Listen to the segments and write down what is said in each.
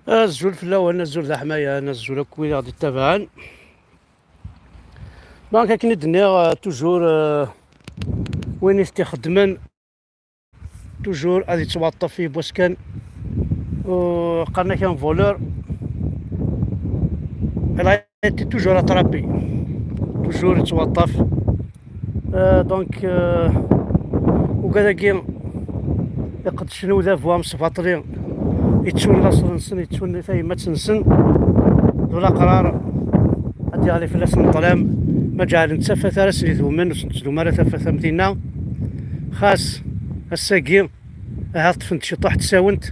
الزول في الاول انا الزول ذا حمايه انا الزول كوي غادي تابعان دونك كاين الدنيا توجور وين يستخدمن توجور غادي توظف فيه بوسكان وقالنا كان فولور الا توجور اترابي توجور يتوظف دونك وكذا يقد شنو ذا فوا مصفاطري يتشون لاصل نسن يتشون فايمة تنسن ولا قرار هادي غالي فلاس الظلام ما جعل نتسفى ثلاث ذومن وسنتلو مرة ثفى ثمتينا خاص الساقي هاد فنت شي طاح تساونت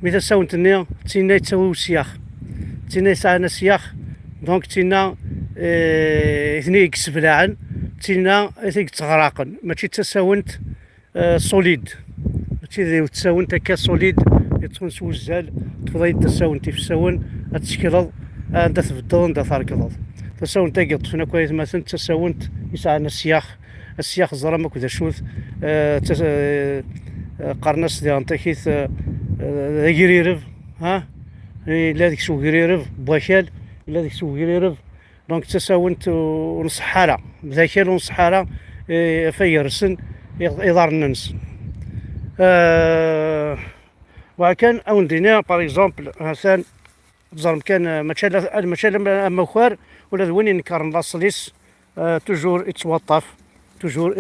ميتا ساونت نيا تينا يتساويو السياخ تينا يسعنا سياخ دونك تينا اثني يكسفلاعن تينا اثني تغراقن ماشي تساونت سوليد ماشي تساونت هكا سوليد يتكون سوزال تفضل تساونتي في الساون تشكلض انت تفضل انت تركض تساونت تاقط فينا كويس مثلا تساونت يسعنا السياخ الزرامك وذا شوث قرنس ديال انتكيث غيريرف ها الا ديك سو غيريرف بواكال الا ديك سو غيريرف دونك تساونت ونصحارة ذاكال ونصحارة فيرسن يضار الناس وكان او ندينا باغ اكزومبل مثلا زرم كان ماشي اما خوار ولا ذوين ينكر لاصليس توجور يتوظف توجور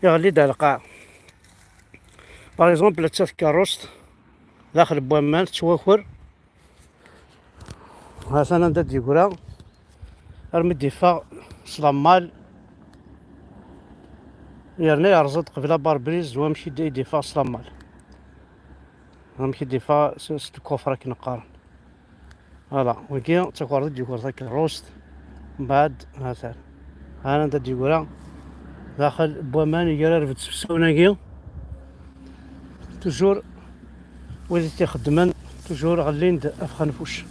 يغليد على القاع باغ اكزومبل تذكر روست داخل بوامان تشوخر مثلا ندير يقولها ارمي الدفاع سلامال يرنا يرزد قبل باربريز ومشي دفاع سلامال نمشي دفاع ست كوفرة كنقارن فوالا وكي تكور ضد يقول ذاك الروست من بعد مثلا انا ندير يقولها داخل بوامان يقرر في السوناكي توجور وإذا تخدمن توجور غالين أفخنفوش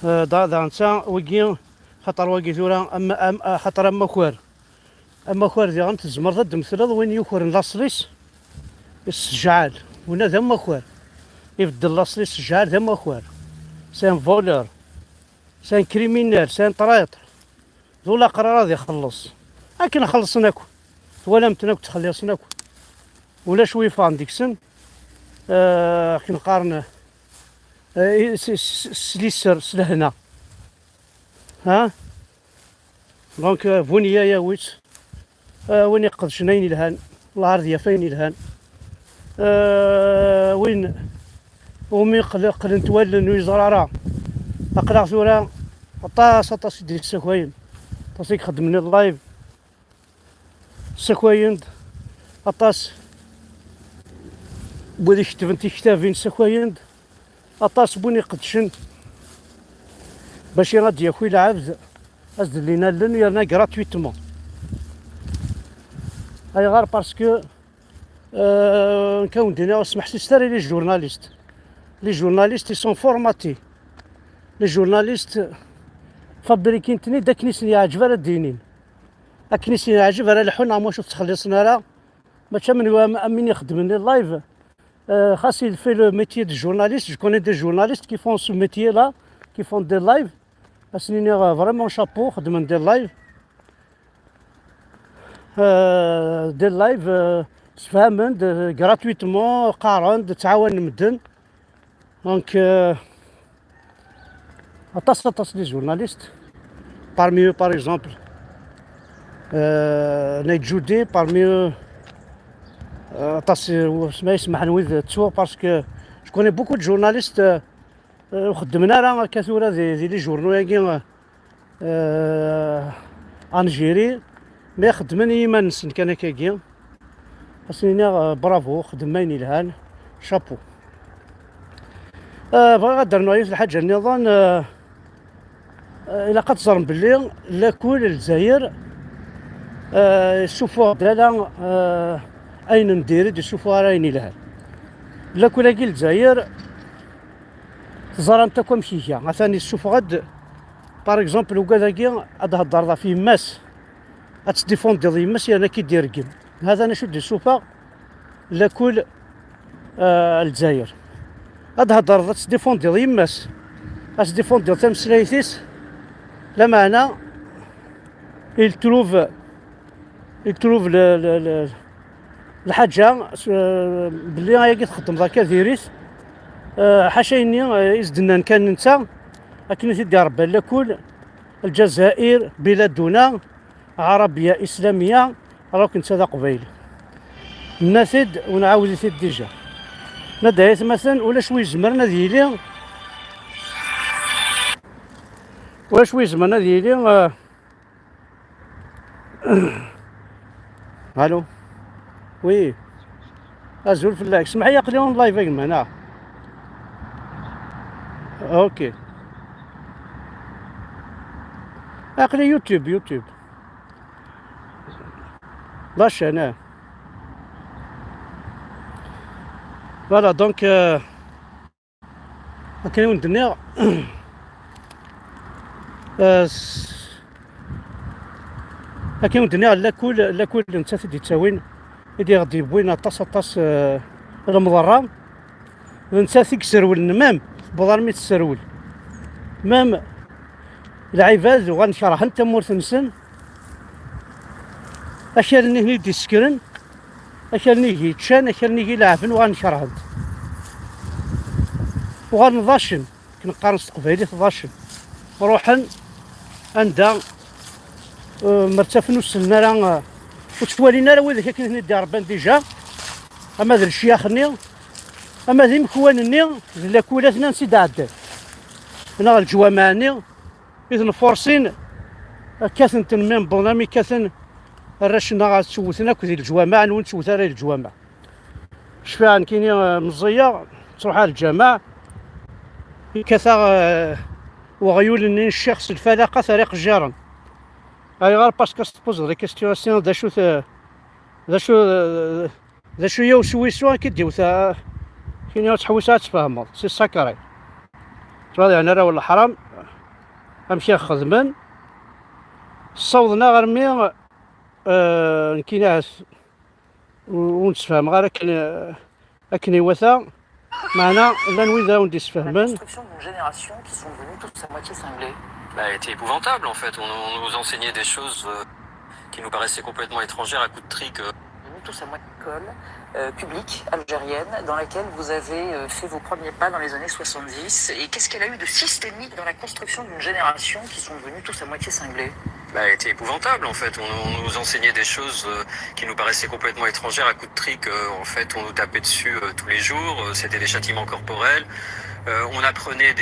دا نتا وكي خاطر وكي ثورا أما خاطر أما خوار ديال غنت تزمر ضد مثلا وين يخور لاصليس السجعال ونا ذا خوار يبدل لاصليس السجعال ذا خوار سان فولور سان كريمينال سان طرايطر ذولا قرار غادي يخلص لكن خلصناكو ولا متناكو تخلصناكو ولا شوي فان ديك السن كنقارن سليسر سلهنا ها دونك فونيا يا ويت وين يقض شنين الهان العرضية فين الهان وين ومي قل نتولى انو يزرارا اقرا ثورا طاس ديك السكوين طاسيك خدمني اللايف السكوين طاس بودي كتبنتي كتابين سكويند اطاس بوني قدشن باش يغادي ياكل العبد ازد لينا لن يرنا غراتويتمون اي غير باسكو نكون دينا وسمح لي ستاري لي جورناليست سون فورماتي لي جورناليست فابريكين تني داك نيسني يعجب راه دينين اكنيسني يعجب راه الحنا ما شفت تخلصنا راه ماشي من يخدمني اللايف il fait le métier de journaliste. Je connais des journalistes qui font ce métier-là, qui font des lives. C'est vraiment chapeau, des lives. Des lives gratuitement, تعاون مدن. Donc, les journalistes. Parmi eux, par exemple, Nate Judy, parmi eux, ما يسمح نويذ تسوق باسكو جو كوني بوكو دو جورناليست وخدمنا راه كثوره دي لي جورنو ياكي انجيري ما خدمني ما نسن كان كاكي اسنينا برافو خدمين الهان شابو بغا غادر نوعي الحاجه النظام الى قد صار بلي لا كل الجزائر شوفوا دالا اين ندير دي شوفوا رايني لها لا كل كي الجزائر زرمت كم شيء مثلا شوف غد باغ اكزومبل وكذاكي هاد الضربه فيه ماس اتديفوندي ديال ماس انا كي دير كيم هذا انا شو دي شوفها لا كل الجزائر. هاد هضر تديفوندي يماس، تديفوندي تمسلايتيس لا معنى. il trouve الحاجة بلي هاي تخدم ذاك ديريس. حاشا إني يزدنا كان نتا لكن تدي ربي لكل الجزائر بلادنا عربية إسلامية راك نتا ذا قبيل نافد ونعاود ثيد ديجا ندايت مثلا ولا شوي زمرنا ديالي ولا شوي زمرنا ديالي. الو وي ازول في اللايك سمح لي قليون لايف هنا. اوكي اقلي يوتيوب باش انا فوالا دونك كاين الدنيا. كاين الدنيا لا كل انت تدي تاوين يدي غادي بوين طاس المضرة انت تكسرول مام بضرمي تسرول مام العباد وغنشرح انت مورث نسن اشارني هني دي سكرن اشارني هي تشان اشارني هي لعفن وغنشرح وغنضاشن كنقارن قبيلي تضاشن روحا عندها مرتفن وسلنا راه وتوالينا راه وذاك كاين هنا ديال ربان ديجا. اما ذا الشياخني اما ذي مكوانني لا كولاتنا نسيد عدال هنا الجوامعني اذن فورسين كاثن تنمين بونامي كاثن الرشنا غتسوتنا كذي الجوامع نون تسوت راه الجوامع شفاعا كاينين مزيه تروح على الجامع كثا وغيول ان الشخص الفلاقه طريق الجيران. هاي غير باسكو تبوز لي كيستيونسيون ذا شو يو شوي سوا كيديو ثا كاين تحوسات تفهموا سي ساكاري تواضع انا راه ولا حرام امشي خدمن صوضنا غير مي كايناس ونتفاهم غير كاين وثا معنا لا نويذا ونديسفهمن. Elle était épouvantable en fait, on nous enseignait des choses qui nous paraissaient complètement étrangères à coups de trick. Tous à moi école publique algérienne dans laquelle vous avez fait vos premiers pas dans les années 70 et qu'est-ce qu'elle a eu de systémique dans la construction d'une génération qui sont devenus tous à moitié cinglés? Elle était épouvantable en fait, on nous enseignait des choses qui nous paraissaient complètement étrangères à coups de trick. En fait on nous tapait dessus tous les jours, c'était des châtiments corporels. On apprenait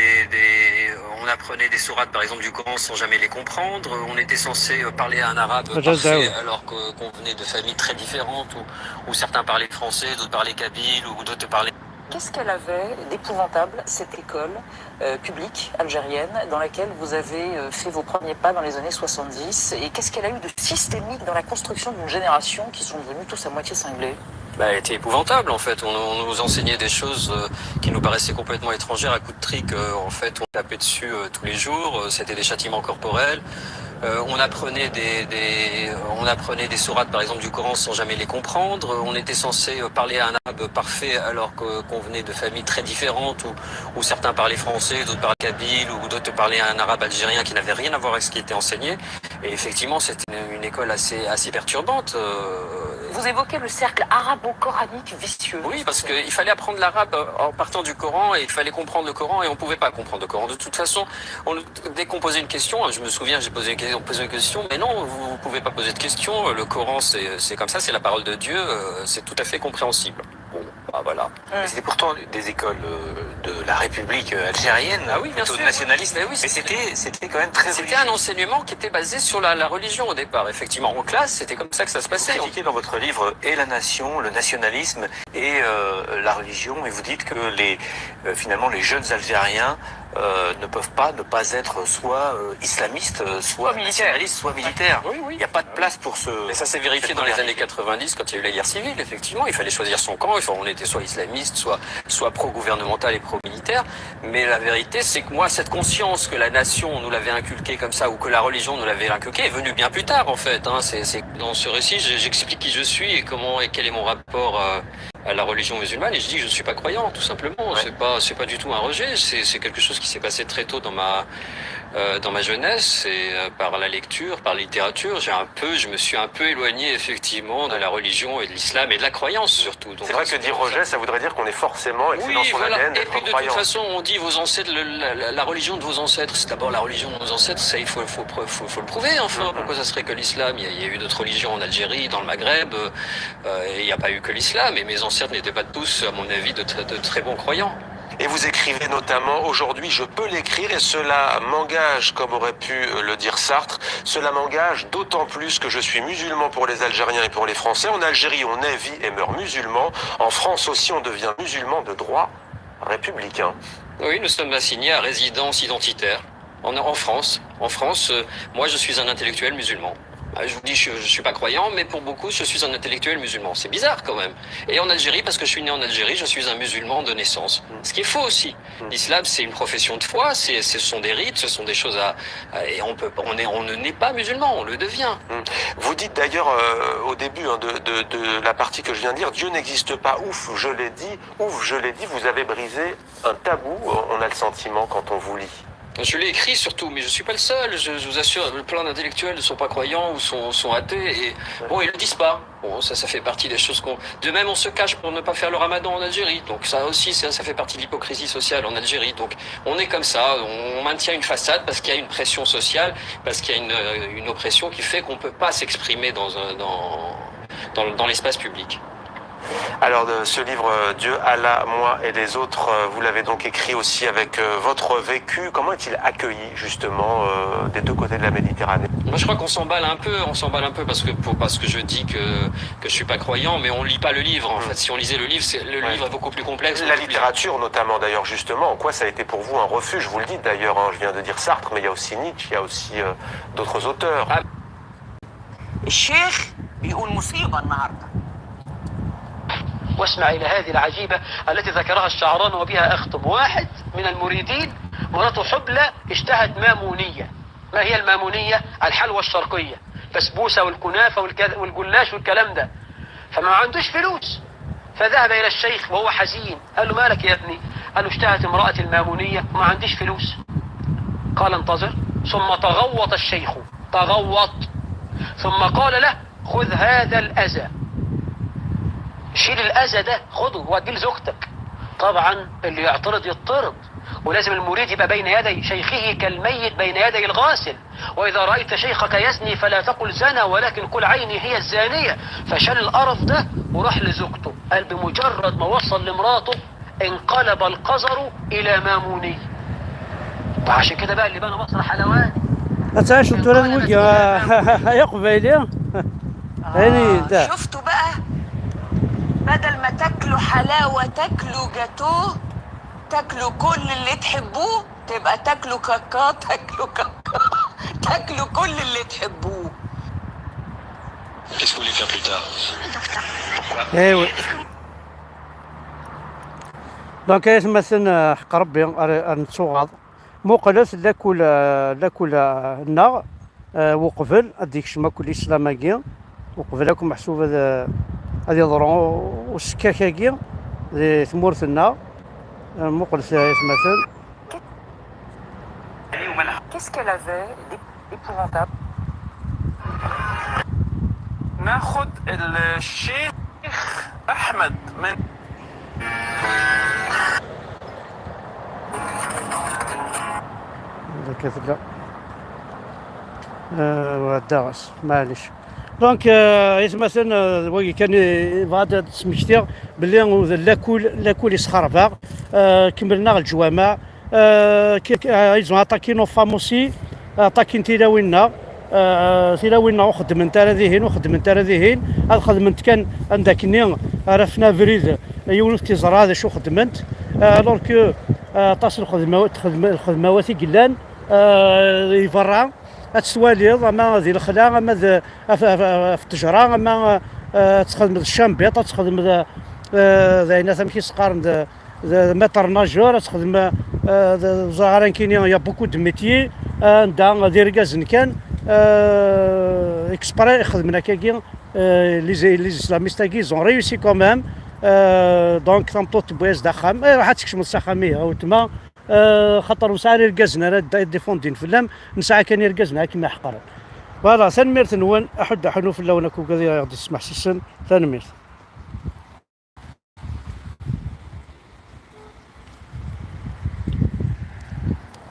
des sourates par exemple du Coran sans jamais les comprendre. On était censé parler un arabe parfait alors qu'on venait de familles très différentes où certains parlaient français, d'autres parlaient kabyle ou d'autres parlaient... Qu'est-ce qu'elle avait d'épouvantable, cette école publique algérienne dans laquelle vous avez fait vos premiers pas dans les années 70 et qu'est-ce qu'elle a eu de systémique dans la construction d'une génération qui sont devenus tous à moitié cinglés? Elle était épouvantable en fait, on nous enseignait des choses qui nous paraissaient complètement étrangères à coups de trick. En fait on tapait dessus tous les jours, c'était des châtiments corporels. On apprenait des sourates par exemple du Coran sans jamais les comprendre. On était censé parler un arabe parfait alors qu'on venait de familles très différentes où certains parlaient français, d'autres parlaient kabyle ou d'autres parlaient un arabe algérien qui n'avait rien à voir avec ce qui était enseigné. Et effectivement c'était une école assez perturbante. Vous évoquez le cercle arabo-coranique vicieux. Oui, parce qu'il fallait apprendre l'arabe en partant du Coran et il fallait comprendre le Coran et on ne pouvait pas comprendre le Coran. De toute façon, dès qu'on posait une question, je me souviens, j'ai posé une question, mais non, vous ne pouvez pas poser de question. Le Coran, c'est comme ça, c'est la parole de Dieu, c'est tout à fait compréhensible. Bon, bah voilà. Mais c'était pourtant des écoles de la République algérienne, ah oui, bien plutôt sûr, nationaliste. Mais oui, c'était quand même très C'était un enseignement qui était basé sur la religion au départ. Effectivement, en classe, c'était comme ça que ça se passait. Vous critiquez dans votre livre et la nation, le nationalisme et la religion, et vous dites que finalement les jeunes Algériens ne peuvent pas ne pas être soit islamistes, soit nationalistes, soit militaires. Oui, oui. Il n'y a pas de place pour ce... Et ça s'est vérifié dans les années 90 quand il y a eu la guerre civile, effectivement. Il fallait choisir son camp, on était soit islamiste, nationaliste, soit pro-gouvernemental et pro-militaire. Mais la vérité, c'est que moi, cette conscience que la nation nous l'avait inculquée comme ça, ou que la religion nous l'avait inculquée, est venue bien plus tard, en fait. Hein. Dans ce récit, j'explique qui je suis et quel est mon rapport à la religion musulmane, et je dis que je ne suis pas croyant, tout simplement. Ouais. C'est pas du tout un rejet. C'est quelque chose qui s'est passé très tôt dans ma jeunesse, et par la lecture, par la littérature, je me suis un peu éloigné effectivement de la religion et de l'islam et de la croyance surtout. C'est vrai que dire rejet, ça voudrait dire qu'on est forcément, et que c'est dans son ADN d'être croyant. Et puis de toute façon, on dit vos ancêtres, la religion de vos ancêtres, c'est d'abord la religion de nos ancêtres, ça il faut le prouver. Enfin, pourquoi ça serait que l'islam? Il y a eu d'autres religions en Algérie, dans le Maghreb, il n'y a pas eu que l'islam, et mes ancêtres n'étaient pas tous, à mon avis, de très bons croyants. Et vous écrivez notamment, aujourd'hui je peux l'écrire et cela m'engage, comme aurait pu le dire Sartre, cela m'engage d'autant plus que je suis musulman pour les Algériens et pour les Français. En Algérie on naît, vit et meurt musulman. En France aussi on devient musulman de droit républicain. Oui, nous sommes assignés à résidence identitaire en France. En France, moi je suis un intellectuel musulman. Je vous dis, je suis pas croyant, mais pour beaucoup, je suis un intellectuel musulman. C'est bizarre quand même. Et en Algérie, parce que je suis né en Algérie, je suis un musulman de naissance. Ce qui est faux aussi. L'islam, c'est une profession de foi, ce sont des rites, ce sont des choses et on ne naît pas musulman, on le devient. Vous dites d'ailleurs au début de la partie que je viens de dire, Dieu n'existe pas, ouf, je l'ai dit, vous avez brisé un tabou, on a le sentiment quand on vous lit. Je l'ai écrit surtout, mais je suis pas le seul. Je vous assure, plein d'intellectuels ne sont pas croyants ou sont athées. Et bon, ils le disent pas. Bon, ça fait partie des choses qu'on. De même, on se cache pour ne pas faire le Ramadan en Algérie. Donc ça aussi, ça fait partie de l'hypocrisie sociale en Algérie. Donc on est comme ça. On maintient une façade parce qu'il y a une pression sociale, parce qu'il y a une oppression qui fait qu'on peut pas s'exprimer dans l'espace public. Alors ce livre Dieu, Allah, moi et les autres, vous l'avez donc écrit aussi avec votre vécu. Comment est-il accueilli justement des deux côtés de la Méditerranée? Moi je crois qu'on s'emballe un peu parce que je dis que je suis pas croyant, mais on lit pas le livre. En fait, si on lisait le livre, livre est beaucoup plus complexe. La littérature notamment d'ailleurs justement, en quoi ça a été pour vous un refuge? Vous le dites d'ailleurs, hein, je viens de dire Sartre, mais il y a aussi Nietzsche, il y a aussi d'autres auteurs. الشيخ بيقول مصيبة النهارده. واسمع إلى هذه العجيبة التي ذكرها الشعران وبها أختم. واحد من المريدين مراته حبلى اشتهت مامونية. ما هي المامونية؟ الحلوى الشرقية، بسبوسة والكنافة والجلاش والكلام ده. فما عندوش فلوس، فذهب إلى الشيخ وهو حزين. قال له مالك يا ابني؟ قال له اشتهت امرأة المامونية وما عنديش فلوس. قال انتظر. ثم تغوط الشيخ، تغوط، ثم قال له خذ هذا الأذى، شيل الأذى ده، خده واديه لزوجتك. طبعا اللي يعترض يضطرد، ولازم المريد يبقى بين يدي شيخه كالميت بين يدي الغاسل. وإذا رأيت شيخك يزني فلا تقل زنى ولكن قل عيني هي الزانية. فشال القرف ده وراح لزوجته. قال بمجرد ما وصل لمراته انقلب القذر إلى ماموني. وعشان كده بقى اللي بنى مصر حلواني. تعيش الدولة الوجه يا قبيلي. شفتوا بقى؟ بدل ما تاكلوا حلاوة تاكلوا جاتوه، تاكلوا كل اللي تحبوه، تبقى تاكلوا كاكا، تاكلوا كاكا، تاكلوا كل اللي تحبوه. Qu'est-ce que vous voulez faire plus tard? Eh oui. دونك مثلا حق ربي نتصوغ مقلس لاكل النار وقبل هذيك الشما كل اسلاماكيا وقبل راكم محسوب هذه ضرون والسكاكاكيا ثمورثنا مقلس مثلا. Qu'est-ce qu'elle avait d'épouvantable? ناخد الشيخ احمد من كذا والدرس معليش دونك مثلا وي كان فغادا تسمجتير باللي لاكول يسخربا كملنا الجوامع ايزون اتاكي نو فاموسي اتاكي تيلاوينا وخدمت على ذهين هاد خدمت كان عندك ني عرفنا فريد يولف تيزرا هذا شو خدمت الوغ كو تصل الخدمات قلان يفرع تسواليض اما ذي الخلا اما في التجرة اما تخدم الشامبيط تخدم ذاين ثم كيسقارن ماتر ناجور تخدم زغاران كاينين يا بوكو دو ميتيي ندا ديركاز كان اكسبري يخدمنا كاكي لي اسلاميست كي زون ريوسي كومام دونك تمطوط بواز داخام راح تكشم السخاميه او تما خاطر وساري ركازنا ديفوندين في اللام نسعى كان يركازنا كيما حقر فوالا ثاني ميرت نوان احد حنو في اللون كو كذا يغدي تسمح سيسن ثاني ميرت